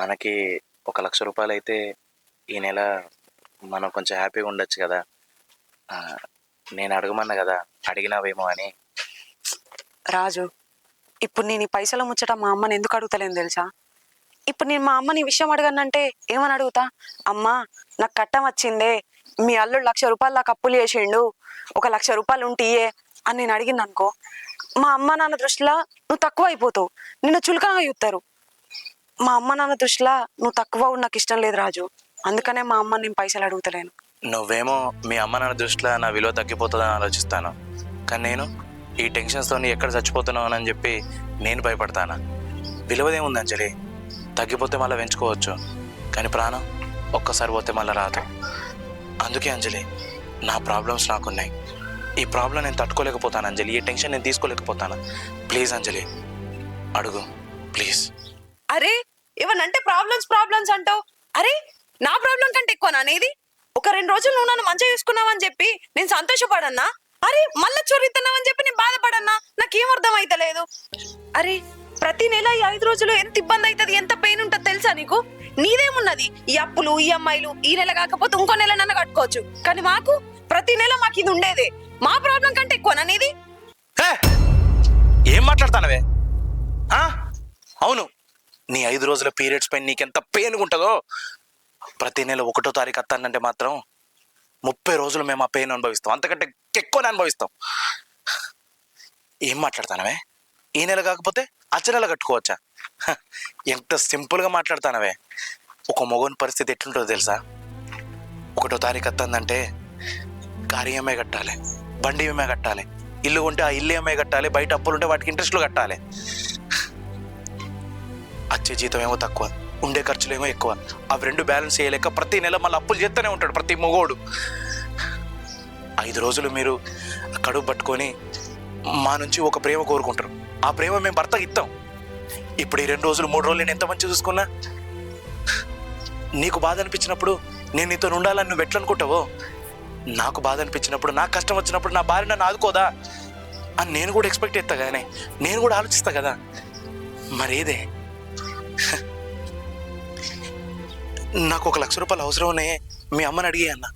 మనకి 1,00,000 రూపాయలు అయితే ఈ నెల మనం కొంచెం హ్యాపీగా ఉండొచ్చు కదా. నేను అడగమన్నా కదా, అడిగినావేమో అని. రాజు, ఇప్పుడు నేను ఈ పైసల ముచ్చట మా అమ్మని ఎందుకు అడుగుతలేను తెలుసా? ఇప్పుడు నేను మా అమ్మని ఈ విషయం అడగనంటే ఏమని అడుగుతా? అమ్మా నాకు కట్టం వచ్చిందే, మీ అల్లుడు 1,00,000 రూపాయలు నాకు అప్పులు చేసిండు, 1,00,000 రూపాయలు ఉంటియే అని నేను అడిగింది అనుకో, మా అమ్మ నాన్న దృష్టిలో నువ్వు తక్కువ అయిపోతావు, నిన్ను చులకనగా చూస్తారు. మా అమ్మ నాన్న దృష్టిలో నువ్వు తక్కువ నాకు ఇష్టం లేదు రాజు. అందుకనే మా అమ్మ నేను పైసలు అడుగుతలేను. నువ్వేమో మీ అమ్మ నాన్న దృష్టిలో నా విలువ తగ్గిపోతుందని ఆలోచిస్తాను, కానీ నేను ఈ టెన్షన్స్తో ఎక్కడ చచ్చిపోతున్నావు అని చెప్పి నేను భయపడతాను. విలువదేముంది అంజలి, తగ్గిపోతే మళ్ళీ పెంచుకోవచ్చు, కానీ ప్రాణం ఒక్కసారి పోతే మళ్ళీ రాదు. అందుకే అంజలి, నా ప్రాబ్లమ్స్ నాకున్నాయి. ఈ ప్రాబ్లం నేను తట్టుకోలేకపోతాను అంజలి, ఈ టెన్షన్ నేను తీసుకోలేకపోతాను. ప్లీజ్ అంజలి అడుగు, ప్లీజ్. అరే ఏమనంటే ప్రాబ్లమ్స్ అంటావు. అరే నా ప్రాబ్లం కంటే ఎక్కువ నానేది. ఒక 2 రోజులు నువ్వు నన్ను మంచిగా చూసుకున్నావని చెప్పి నేను సంతోషపడన్నా? అరే మళ్ళా చొర్రిస్తున్నావని చెప్పి నేను బాధపడన్నా? నాకేం అర్థం అయితలేదు. అరే ప్రతి నెల ఈ 5 రోజులు ఎంత ఇబ్బంది అవుతుంది, ఎంత పెయిన్ ఉంటుంది తెలుసా నీకు? నీదేమున్నది, ఈ అప్పులు ఈఎంఐలు, ఈ నెల కాకపోతే ఇంకో నెల నన్ను కట్టుకోవచ్చు, కానీ మాకు ప్రతి నెల మాకు ఇది ఉండేదే. మా ప్రాబ్లం కంటే ఎక్కువ నానేది. ఏం మాట్లాడతానవే? అవును, నీ 5 రోజుల పీరియడ్స్ పైన నీకెంత పెయిన్ ఉంటుందో, ప్రతి నెల 1వ తారీఖు వస్తానంటే మాత్రం 30 రోజులు మేము ఆ పెయిన్ అనుభవిస్తాం, అంతకంటే ఎక్కువనే అనుభవిస్తాం. ఏం మాట్లాడతానవే? ఈ నెల కాకపోతే అచ్చ నెల కట్టుకోవచ్చా? ఎంత సింపుల్గా మాట్లాడతానవే. ఒక మగోని పరిస్థితి ఎట్లుంటుందో తెలుసా? 1వ తారీఖు వస్తుందంటే కారు ఈఎంఐ కట్టాలి, బండి ఈఎంఐ కట్టాలి, ఇల్లు ఉంటే ఆ ఇల్లు ఈఎంఐ కట్టాలి, బయట అప్పులు ఉంటే వాటికి ఇంట్రెస్ట్లు కట్టాలి. వచ్చే జీతం ఏమో తక్కువ, ఉండే ఖర్చులు ఏమో ఎక్కువ. అవి 2 బ్యాలెన్స్ చేయలేక ప్రతి నెల మళ్ళీ అప్పులు చేస్తూనే ఉంటాడు ప్రతి మగోడు. 5 రోజులు మీరు కడుపు పట్టుకొని మా నుంచి ఒక ప్రేమ కోరుకుంటారు, ఆ ప్రేమ మేము భర్తకి ఇస్తాం. ఇప్పుడు ఈ 2 రోజులు 3 రోజులు నేను ఎంత మంచిగా చూసుకున్నా, నీకు బాధ అనిపించినప్పుడు నేను నీతో ఉండాలని నువ్వు ఎట్లా అనుకుంటావో, నాకు బాధ అనిపించినప్పుడు, నాకు కష్టం వచ్చినప్పుడు నా భార్య నన్ను ఆదుకోదా అని నేను కూడా ఎక్స్పెక్ట్ చేస్తా కానీ, నేను కూడా ఆలోచిస్తా కదా. మరేదే నాకు 1,00,000 రూపాయలు అవసరం ఉన్నాయే, మీ అమ్మని అడిగే అన్న.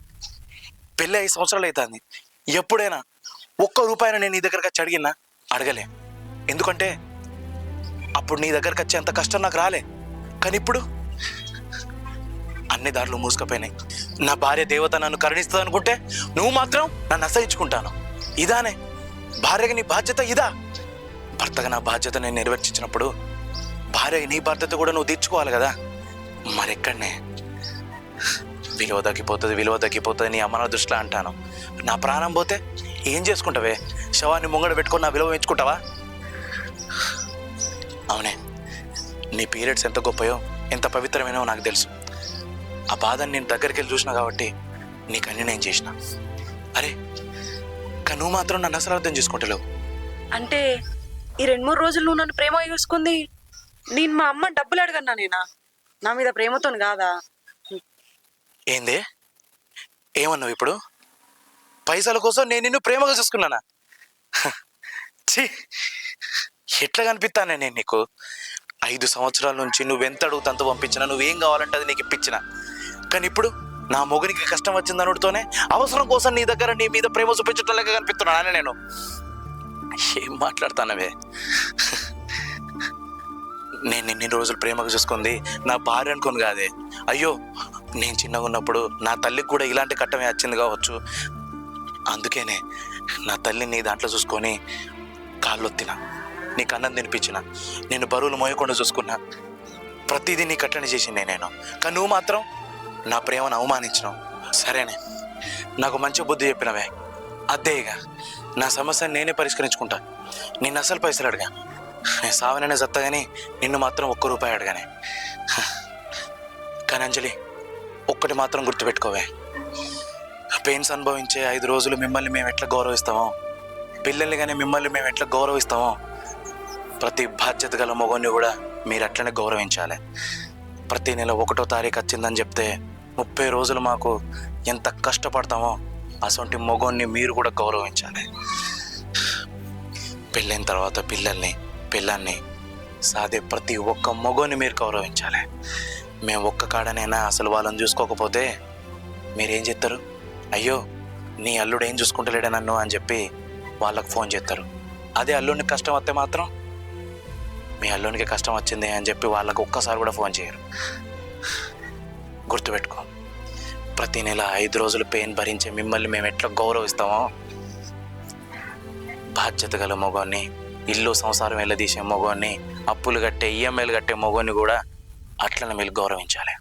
పెళ్ళి 5 సంవత్సరాలు అవుతుంది, ఎప్పుడైనా 1 రూపాయినా నేను నీ దగ్గరకు వచ్చి అడిగినా? అడగలే. ఎందుకంటే అప్పుడు నీ దగ్గరకు వచ్చే అంత కష్టం నాకు రాలే. కానీ ఇప్పుడు అన్ని దారులు మూసుకుపోయినాయి. నా భార్య దేవత నన్ను కరుణిస్తుంది అనుకుంటే నువ్వు మాత్రం నన్ను అసహించుకుంటాను. ఇదానే భార్యగా నీ బాధ్యత? ఇదా భర్తగా నా బాధ్యత నేను నెరవేర్చించినప్పుడు భార్య నీ బాధ్యత కూడా నువ్వు తీర్చుకోవాలి కదా. మరెక్కడనే విలువ తగ్గిపోతుంది నీ అమ్మ దృష్టిలో అంటాను. నా ప్రాణం పోతే ఏం చేసుకుంటావే? శవాన్ని ముంగడ పెట్టుకొని నా విలువ పెంచుకుంటావా? అవునే, నీ పీరియడ్స్ ఎంత గొప్పయో, ఎంత పవిత్రమైనో నాకు తెలుసు. ఆ బాధని నేను దగ్గరికి వెళ్ళి చూసిన కాబట్టి నీకన్నీ నేను చేసిన. అరే కానీ నువ్వు మాత్రం నన్ను అసలు అర్థం చేసుకుంటలేవు. అంటే ఈ 2-3 రోజులు నువ్వు నన్ను ప్రేమ చూసుకుంది, నేను మా అమ్మ డబ్బులు అడగన్నా? నేనా నా మీద ప్రేమతో కాదా? ఏందే ఏమన్నావు ఇప్పుడు? పైసల కోసం నేను నిన్ను ప్రేమగా చూసుకున్నానా? ఛీ, ఎట్లా కనిపిస్తానే నేను నీకు? 5 సంవత్సరాల నుంచి నువ్వెంత అడుగుతంత పంపించినా, నువ్వేం కావాలంటే అది నీకు ఇప్పించిన. కానీ ఇప్పుడు నా మొగునికి కష్టం వచ్చింది అనుడితోనే అవసరం కోసం నీ దగ్గర నీ మీద ప్రేమ చూపించడం లెక్క కనిపిస్తున్నానే నేను. ఏం మాట్లాడతానవే? నేను ఇన్ని రోజులు ప్రేమగా చూసుకుంది నా భార్య అనుకోను కాదే. అయ్యో, నేను చిన్నగా ఉన్నప్పుడు నా తల్లికి కూడా ఇలాంటి కట్టమే వచ్చింది కావచ్చు. అందుకేనే నా తల్లిని నీ దాంట్లో చూసుకొని కాళ్ళొత్తిన, నీకు అన్నం తినిపించిన, నేను బరువులు మోయకుండా చూసుకున్నా. ప్రతిదీ నీ కట్టని చేసిందే నేను. కానీ నువ్వు మాత్రం నా ప్రేమను అవమానించినావు. సరేనే, నాకు మంచి బుద్ధి చెప్పినవే. అదే ఇక నా సమస్యని నేనే పరిష్కరించుకుంటా. నిన్ను అసలు పైసలు అడిగా, నేను సావనైనా సత్తా కానీ నిన్ను మాత్రం ₹1 అడగానే. కానీ అంజలి, ఒక్కటి మాత్రం గుర్తుపెట్టుకోవే, పెయిన్స్ అనుభవించే 5 రోజులు మిమ్మల్ని మేము ఎట్లా గౌరవిస్తామో, పిల్లల్ని కానీ మిమ్మల్ని మేము ఎట్లా గౌరవిస్తామో, ప్రతి బాధ్యత గల మగోని కూడా మీరు అట్లనే గౌరవించాలి. ప్రతి నెల 1వ తారీఖు వచ్చిందని చెప్తే 30 రోజులు మాకు ఎంత కష్టపడతామో అసొంటి మగోన్ని మీరు కూడా గౌరవించాలి. పెళ్ళైన తర్వాత పిల్లల్ని సాదే ప్రతి ఒక్క మగోని మీరు గౌరవించాలి. మేము ఒక్క కాడనైనా అసలు వాళ్ళని చూసుకోకపోతే మీరేం చేస్తారు? అయ్యో నీ అల్లుడు ఏం చూసుకుంటలేడే నన్ను అని చెప్పి వాళ్ళకు ఫోన్ చేస్తారు. అదే అల్లుడికి కష్టం వస్తే మాత్రం మీ అల్లునికి కష్టం వచ్చింది అని చెప్పి వాళ్ళకు ఒక్కసారి కూడా ఫోన్ చేయరు. గుర్తుపెట్టుకో, ప్రతి నెల 5 రోజులు పెయిన్ భరించే మిమ్మల్ని మేము ఎట్లా గౌరవిస్తామో, బాధ్యత గల మగవాన్ని, ఇల్లు సంసారం వెళ్ళదీసే మగవాన్ని, అప్పులు కట్టే ఈఎంఐలు కట్టే మగవాన్ని కూడా అట్లనే మీరు గౌరవించాలి.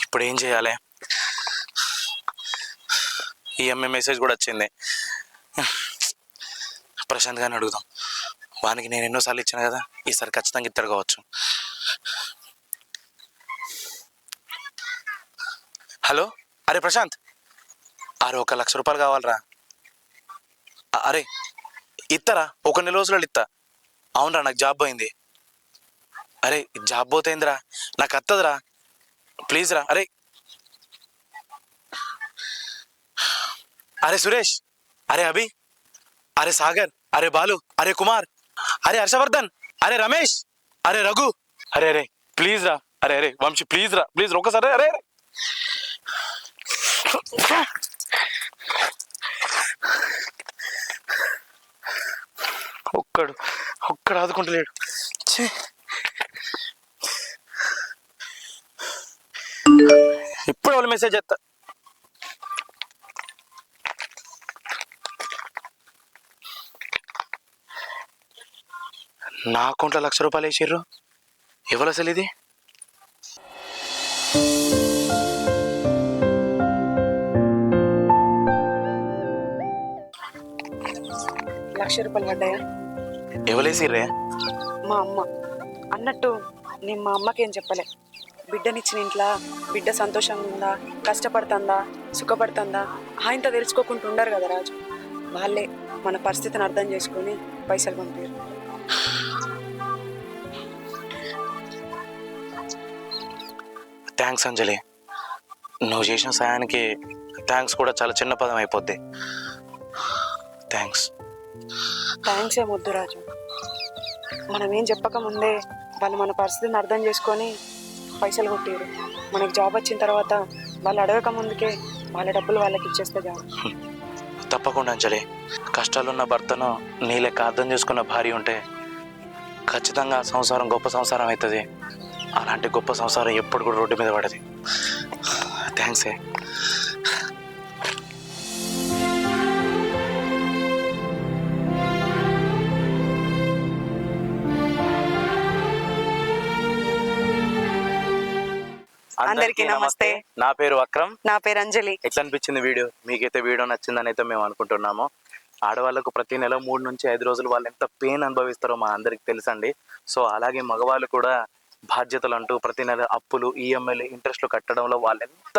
ఇప్పుడు ఏం చేయాలి? ఈఎంఐ మెసేజ్ కూడా వచ్చింది. ప్రశాంత్ గారిని అడుగుదాం. వానికి నేను ఎన్నోసార్లు ఇచ్చాను కదా, ఈసారి ఖచ్చితంగా ఇద్దరు కావచ్చు. హలో, అరే ప్రశాంత్, అరే ₹1,00,000 కావాలరా. అరే ఇస్తారా? 1 నెల రోజులలో ఇస్తా. అవునరా, నాకు జాబ్ పోయింది. అరే జాబ్ పోతేందిరా, నాకు వస్తుందిరా, ప్లీజ్ రా. అరే అరే సురేష్, అరే అభి, అరే సాగర్, అరే బాలు, అరే కుమార్, అరే హర్షవర్ధన్, అరే రమేష్, అరే రఘు, అరే అరే ప్లీజ్ రా. అరే అరే వంశీ ప్లీజ్ రా, ప్లీజ్ ఒక్కసారి. అరే అరే ఒక్కడు ఆదుకుంటలేడు. ఇప్పుడు వాళ్ళు మెసేజ్ చేస్తా. నా అకౌంట్లో ₹1,00,000 వేసారు. ఎవరు అసలు ఇది? ₹1,00,000 పడ్డాయా? ఎవరేసిర్రే? మా అమ్మ. అన్నట్టు నేను మా అమ్మకేం చెప్పలే. బిడ్డనిచ్చిన ఇంట్లో బిడ్డ సంతోషంగా ఉందా, కష్టపడుతుందా, సుఖపడుతుందా ఆయనతో తెలుసుకోకుండా ఉండరు కదా రాజు. వాళ్ళే మన పరిస్థితిని అర్థం చేసుకొని పైసలు పంపారు. థ్యాంక్స్ అంజలి, నువ్వు చేసిన సాయానికి థ్యాంక్స్ కూడా చాలా చిన్న పదం అయిపోద్ది. థ్యాంక్స్ ఏమొద్దు రాజు. మనం ఏం చెప్పక ముందే వాళ్ళు మన పరిస్థితిని అర్థం చేసుకొని పైసలు కొట్టారు. మనకు జాబ్ వచ్చిన తర్వాత వాళ్ళు అడగక ముందుకే వాళ్ళ డబ్బులు వాళ్ళకి ఇచ్చేస్తే జాబ్. తప్పకుండా అంజలి, కష్టాలున్న భర్తను నీ లెక్క అర్థం చేసుకున్న భార్య ఉంటే ఖచ్చితంగా ఆ సంసారం గొప్ప సంసారం అవుతుంది. అలాంటి గొప్ప సంసారం ఎప్పుడు కూడా రోడ్డు మీద పడది. థ్యాంక్స్. అందరికీ నమస్తే. నా పేరు అక్రమ్. నా పేరు అంజలి. ఎట్లా అనిపించింది వీడియో? మీకైతే వీడియో నచ్చిందని అయితే మేము అనుకుంటున్నాము. ఆడవాళ్ళకు ప్రతి నెల 3 నుంచి 5 రోజులు వాళ్ళు ఎంత పెయిన్ అనుభవిస్తారో మా అందరికి తెలుసండి. సో అలాగే మగవాళ్ళు కూడా బాధ్యతలు అంటూ ప్రతి నెల అప్పులు, ఈఎంఐలు, ఇంట్రెస్ట్లు కట్టడంలో వాళ్ళు ఎంత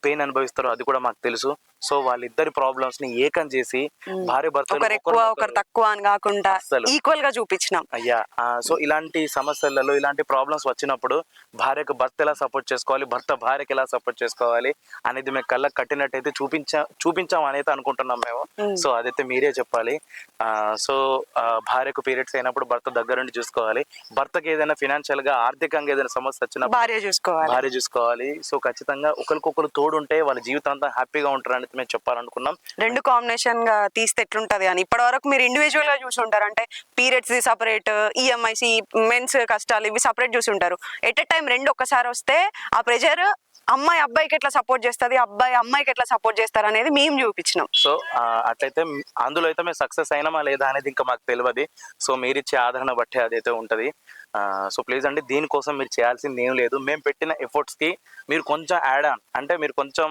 పెయిన్ అనుభవిస్తారో అది కూడా మాకు తెలుసు. సో వాళ్ళిద్దరి ప్రాబ్లమ్స్ ని ఏకం చేసి భార్య భర్తలు ఒకరు ఎక్కువ ఒకరు తక్కువ అని కాకుండా ఈక్వల్ గా చూపించినాం. అయ్యా, సో ఇలాంటి సమస్యలలో ఇలాంటి ప్రాబ్లమ్స్ వచ్చినప్పుడు భార్యకు భర్త ఎలా సపోర్ట్ చేసుకోవాలి, భర్త భార్యకి ఎలా సపోర్ట్ చేసుకోవాలి అనేది మేము కళ్ళకు కట్టినట్టయితే చూపించాం అనేది అనుకుంటున్నాం మేము. సో అదైతే మీరే చెప్పాలి. సో భార్యకు పీరియడ్స్ అయినప్పుడు భర్త దగ్గరుండి చూసుకోవాలి. భర్తకి ఏదైనా ఫినాన్షియల్ గా ఆర్థికంగా ఏదైనా సమస్య వచ్చినప్పుడు భార్య చూసుకోవాలి. సో ఖచ్చితంగా ఒకరికొకరు తోడుంటే వాళ్ళ జీవితం అంతా హ్యాపీగా ఉంటారని మేము చెప్పాలనుకున్నాం. రెండు కాంబినేషన్ గా తీస్తే ఎట్లుంటది అని ఇప్పటి వరకు మీరు ఇండివిజువల్ గా చూసి ఉంటారు. అంటే పీరియడ్స్ సపరేట్, ఈఎంఐసి మెన్స్ కష్టాలు ఇవి సపరేట్ చూసి ఉంటారు. ఎట్ ఎ టైం రెండు ఒక్కసారి వస్తే ఆ ప్రెజర్ అమ్మాయి అబ్బాయికి ఎట్లా సపోర్ట్ చేస్తుంది, అబ్బాయి అమ్మాయికి ఎట్లా సపోర్ట్ చేస్తారు అనేది మేము చూపించినాం. సో అట్లయితే అందులో అయితే మేము సక్సెస్ అయినామా లేదా అనేది ఇంకా మాకు తెలియదు. సో మీరు ఇచ్చే ఆదరణ బట్టి అదైతే ఉంటుంది. సో ప్లీజ్ అండి, దీనికోసం మీరు చేయాల్సింది ఏం లేదు. మేము పెట్టిన ఎఫర్ట్స్కి మీరు కొంచెం యాడ్ ఆన్ అంటే మీరు కొంచెం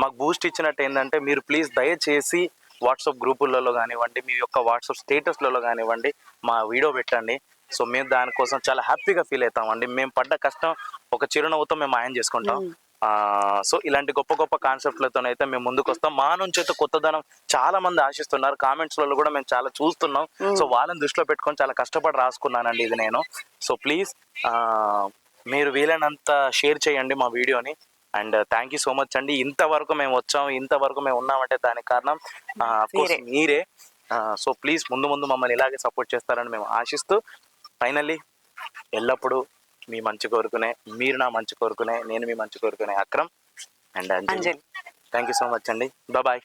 మాకు బూస్ట్ ఇచ్చినట్టు ఏంటంటే మీరు ప్లీజ్ దయచేసి వాట్సాప్ గ్రూపులలో కానివ్వండి, మీ యొక్క వాట్సాప్ స్టేటస్లలో కానివ్వండి మా వీడియో పెట్టండి. సో మేము దానికోసం చాలా హ్యాపీగా ఫీల్ అవుతామండి. మేము పడ్డ కష్టం ఒక చిరునవ్వుతో మేము మాయం చేసుకుంటాం. సో ఇలాంటి గొప్ప గొప్ప కాన్సెప్ట్లతోనైతే మేము ముందుకు వస్తాం. మా నుంచి అయితే కొత్తదనం చాలా మంది ఆశిస్తున్నారు. కామెంట్స్లలో కూడా మేము చాలా చూస్తున్నాం. సో వాళ్ళని దృష్టిలో పెట్టుకొని చాలా కష్టపడి రాసుకున్నానండి ఇది నేను. సో ప్లీజ్ మీరు వీలైనంత షేర్ చేయండి మా వీడియోని. And thank you so much అండి. ఇంతవరకు మేము వచ్చాము, ఇంతవరకు మేము ఉన్నామంటే దానికి కారణం కోర్స్ మీరే. సో ప్లీజ్ ముందు ముందు మమ్మల్ని ఇలాగే సపోర్ట్ చేస్తారని మేము ఆశిస్తూ ఫైనల్లీ ఎల్లప్పుడూ మీ మంచి కోరుకునే, మీరు నా మంచి కోరుకునే, నేను మీ మంచి కోరుకునే Akram and Anjali. Thank you so much అండి. బాయ్.